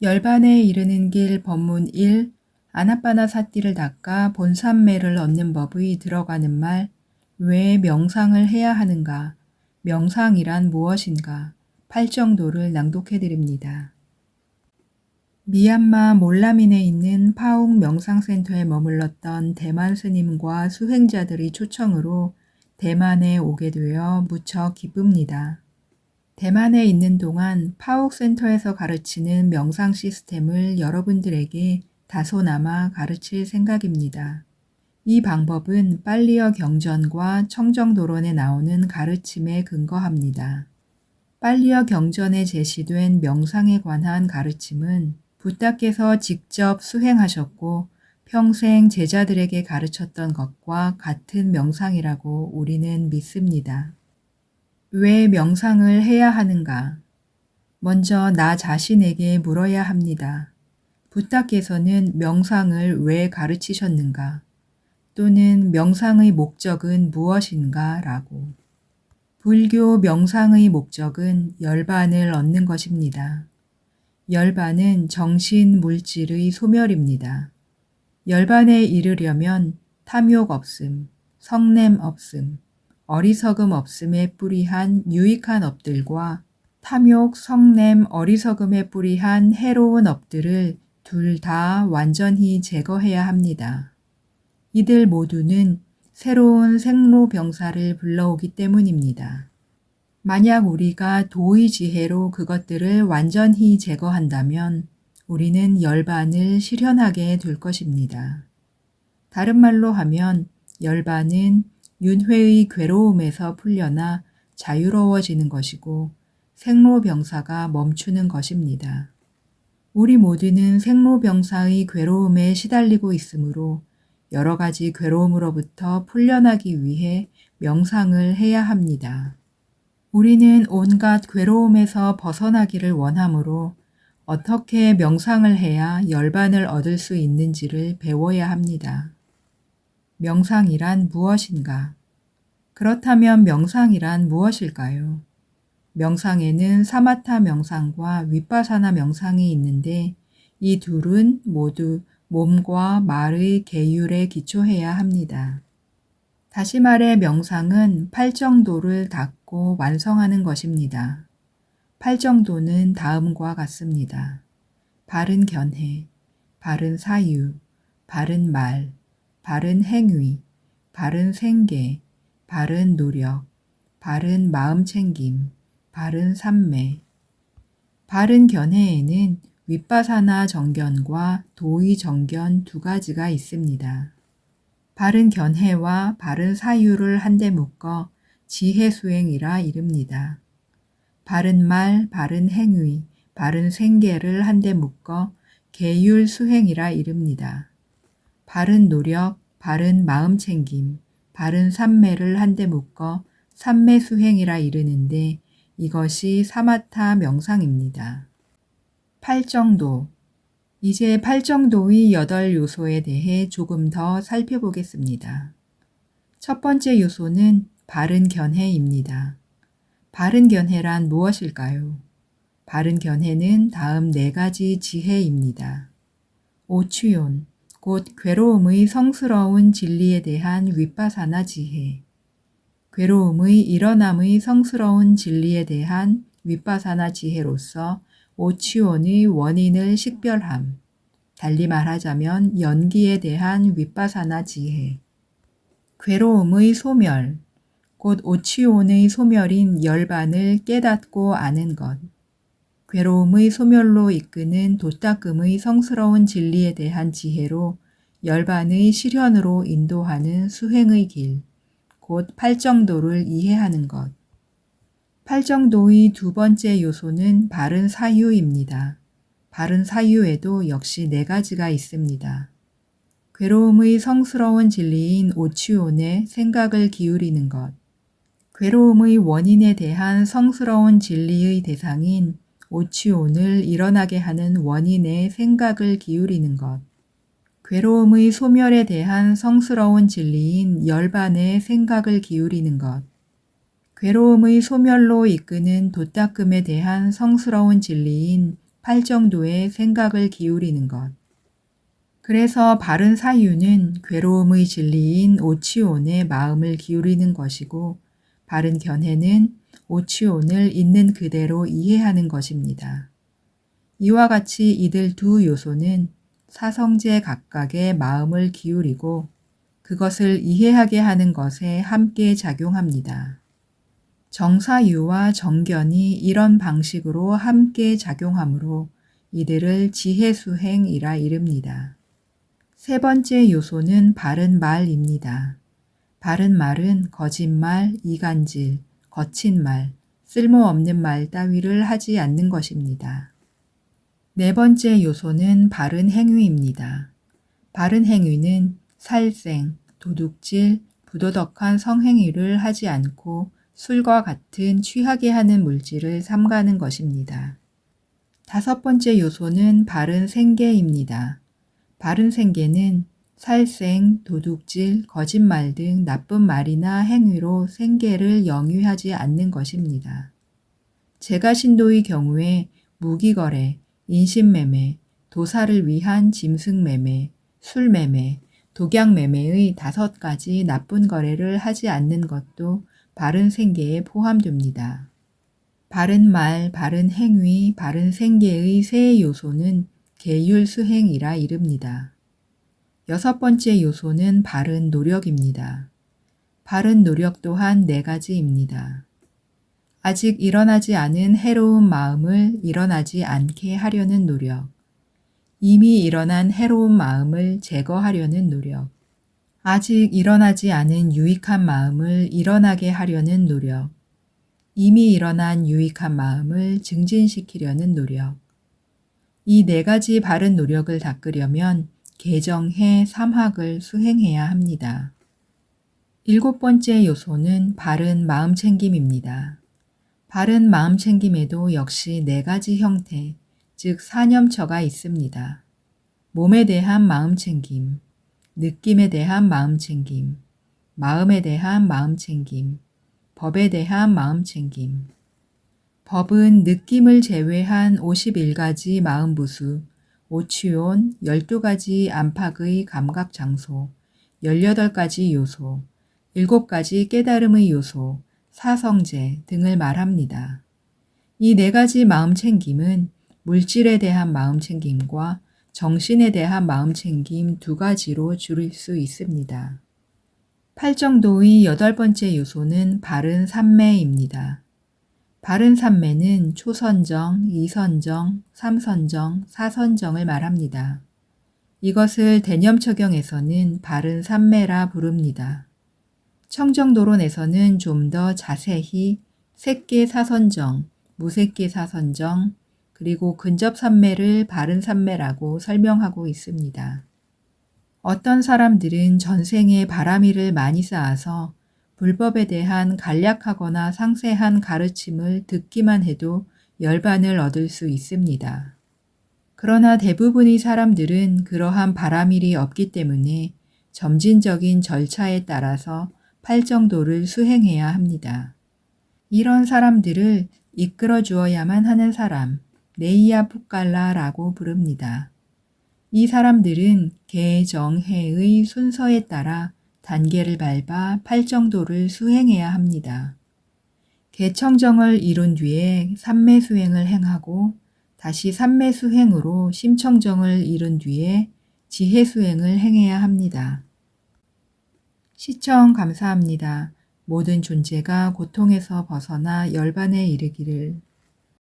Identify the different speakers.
Speaker 1: 열반에 이르는 길 법문 1. 아나빠나 사띠를 닦아 본삼매를 얻는 법의 들어가는 말. 왜 명상을 해야 하는가? 명상이란 무엇인가? 팔정도를 낭독해 드립니다. 미얀마 몰라민에 있는 파웅 명상센터에 머물렀던 대만 스님과 수행자들의 초청으로 대만에 오게 되어 무척 기쁩니다. 대만에 있는 동안 파옥센터에서 가르치는 명상 시스템을 여러분들에게 다소나마 가르칠 생각입니다. 이 방법은 빨리어 경전과 청정도론에 나오는 가르침에 근거합니다. 빨리어 경전에 제시된 명상에 관한 가르침은 부다께서 직접 수행하셨고 평생 제자들에게 가르쳤던 것과 같은 명상이라고 우리는 믿습니다. 왜 명상을 해야 하는가? 먼저 나 자신에게 물어야 합니다. 부다께서는 명상을 왜 가르치셨는가? 또는 명상의 목적은 무엇인가? 라고. 불교 명상의 목적은 열반을 얻는 것입니다. 열반은 정신 물질의 소멸입니다. 열반에 이르려면 탐욕 없음, 성냄 없음, 어리석음 없음에 뿌리한 유익한 업들과 탐욕, 성냄, 어리석음에 뿌리한 해로운 업들을 둘 다 완전히 제거해야 합니다. 이들 모두는 새로운 생로병사를 불러오기 때문입니다. 만약 우리가 도의 지혜로 그것들을 완전히 제거한다면 우리는 열반을 실현하게 될 것입니다. 다른 말로 하면 열반은 윤회의 괴로움에서 풀려나 자유로워지는 것이고 생로병사가 멈추는 것입니다. 우리 모두는 생로병사의 괴로움에 시달리고 있으므로 여러 가지 괴로움으로부터 풀려나기 위해 명상을 해야 합니다. 우리는 온갖 괴로움에서 벗어나기를 원하므로 어떻게 명상을 해야 열반을 얻을 수 있는지를 배워야 합니다. 명상이란 무엇인가? 그렇다면 명상이란 무엇일까요? 명상에는 사마타 명상과 윗바사나 명상이 있는데 이 둘은 모두 몸과 말의 계율에 기초해야 합니다. 다시 말해 명상은 팔정도를 닦고 완성하는 것입니다. 팔정도는 다음과 같습니다. 바른 견해, 바른 사유, 바른 말, 바른 행위, 바른 생계, 바른 노력, 바른 마음챙김, 바른 삼매. 바른 견해에는 윗바사나 정견과 도의 정견 두 가지가 있습니다. 바른 견해와 바른 사유를 한데 묶어 지혜 수행이라 이릅니다. 바른 말, 바른 행위, 바른 생계를 한데 묶어 계율 수행이라 이릅니다. 바른 노력, 바른 마음챙김, 바른 삼매를 한데 묶어 삼매 수행이라 이르는데 이것이 사마타 명상입니다. 팔정도. 이제 팔정도의 8 요소에 대해 조금 더 살펴보겠습니다. 첫 번째 요소는 바른 견해입니다. 바른 견해란 무엇일까요? 바른 견해는 다음 4가지 지혜입니다. 오취온, 곧 괴로움의 성스러운 진리에 대한 윗바사나 지혜. 괴로움의 일어남의 성스러운 진리에 대한 윗바사나 지혜로서 오취온의 원인을 식별함. 달리 말하자면 연기에 대한 윗바사나 지혜. 괴로움의 소멸, 곧 오취온의 소멸인 열반을 깨닫고 아는 것. 괴로움의 소멸로 이끄는 도닦음의 성스러운 진리에 대한 지혜로 열반의 실현으로 인도하는 수행의 길, 곧 팔정도를 이해하는 것. 팔정도의 두 번째 요소는 바른 사유입니다. 바른 사유에도 역시 4가지가 있습니다. 괴로움의 성스러운 진리인 오취온에 생각을 기울이는 것. 괴로움의 원인에 대한 성스러운 진리의 대상인 오취온을 일어나게 하는 원인에 생각을 기울이는 것. 괴로움의 소멸에 대한 성스러운 진리인 열반에 생각을 기울이는 것. 괴로움의 소멸로 이끄는 도닦음에 대한 성스러운 진리인 팔 정도의 생각을 기울이는 것. 그래서 바른 사유는 괴로움의 진리인 오치온에 마음을 기울이는 것이고 바른 견해는 오치온을 있는 그대로 이해하는 것입니다. 이와 같이 이들 두 요소는 사성제 각각의 마음을 기울이고 그것을 이해하게 하는 것에 함께 작용합니다. 정사유와 정견이 이런 방식으로 함께 작용하므로 이들을 지혜수행이라 이릅니다. 세 번째 요소는 바른 말입니다. 바른 말은 거짓말, 이간질, 거친 말, 쓸모없는 말 따위를 하지 않는 것입니다. 네 번째 요소는 바른 행위입니다. 바른 행위는 살생, 도둑질, 부도덕한 성행위를 하지 않고 술과 같은 취하게 하는 물질을 삼가는 것입니다. 다섯 번째 요소는 바른 생계입니다. 바른 생계는 살생, 도둑질, 거짓말 등 나쁜 말이나 행위로 생계를 영위하지 않는 것입니다. 제가신도의 경우에 무기거래, 인신매매, 도사를 위한 짐승매매, 술매매, 독약매매의 5가지 나쁜 거래를 하지 않는 것도 바른 생계에 포함됩니다. 바른 말, 바른 행위, 바른 생계의 세 요소는 계율수행이라 이릅니다. 여섯 번째 요소는 바른 노력입니다. 바른 노력 또한 4가지입니다. 아직 일어나지 않은 해로운 마음을 일어나지 않게 하려는 노력, 이미 일어난 해로운 마음을 제거하려는 노력, 아직 일어나지 않은 유익한 마음을 일어나게 하려는 노력, 이미 일어난 유익한 마음을 증진시키려는 노력. 이 4가지 바른 노력을 닦으려면 개정해 삼학을 수행해야 합니다. 7번째 요소는 바른 마음챙김입니다. 바른 마음챙김에도 역시 4가지 형태, 즉 사념처가 있습니다. 몸에 대한 마음챙김, 느낌에 대한 마음챙김, 마음에 대한 마음챙김, 법에 대한 마음챙김. 법은 느낌을 제외한 51가지 마음부수, 오치온, 12가지 안팎의 감각장소, 18가지 요소, 7가지 깨달음의 요소, 사성제 등을 말합니다. 이 4가지 마음챙김은 물질에 대한 마음챙김과 정신에 대한 마음챙김 2가지로 줄일 수 있습니다. 팔정도의 8번째 요소는 바른 삼매입니다. 바른 삼매는 초선정, 이선정, 삼선정, 사선정을 말합니다. 이것을 대념처경에서는 바른 삼매라 부릅니다. 청정도론에서는 좀 더 자세히 색계 사선정, 무색계 사선정, 그리고 근접 삼매를 바른 삼매라고 설명하고 있습니다. 어떤 사람들은 전생에 바람이를 많이 쌓아서 불법에 대한 간략하거나 상세한 가르침을 듣기만 해도 열반을 얻을 수 있습니다. 그러나 대부분의 사람들은 그러한 바람일이 없기 때문에 점진적인 절차에 따라서 팔정도를 수행해야 합니다. 이런 사람들을 이끌어 주어야만 하는 사람, 네이야 푸깔라라고 부릅니다. 이 사람들은 개정해의 순서에 따라 단계를 밟아 팔정도를 수행해야 합니다. 개청정을 이룬 뒤에 삼매수행을 행하고 다시 삼매수행으로 심청정을 이룬 뒤에 지혜수행을 행해야 합니다. 시청 감사합니다. 모든 존재가 고통에서 벗어나 열반에 이르기를.